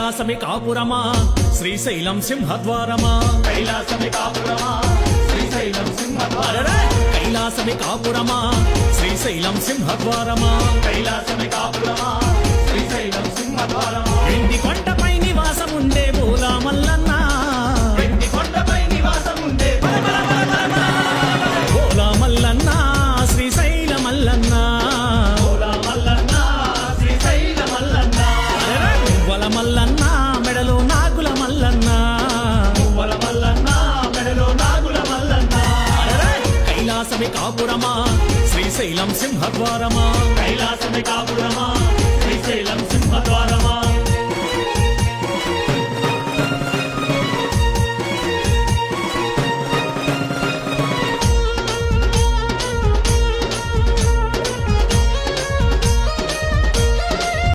కైలాసమే కాపురమా శ్రీశైలం సింహద్వారమా కైలాసమే కాపురమా శ్రీశైలం సింహద్వారమా కైలాసమే కాపురమా శ్రీశైలం సింహద్వారమా కైలాసమే కాపురమా శ్రీశైలం సింహద్వారమా వెండి కొండపై నివాసముండే బోలా మల్లన్న వెండి కొండపై నివాసముండే బోలా మల్లన్న శ్రీశైల మల్లన్న బోలా మల్లన్న శ్రీశైల మల్లన్న మువ్వల మల్లన్న మెడలో నాగుల మల్లన్న మువ్వల మల్లన్న మెడలో నాగుల మల్లన్న కైలాసమే కాపురమా శ్రీశైలం సింహద్వారమా కైలాసమే కాపురమా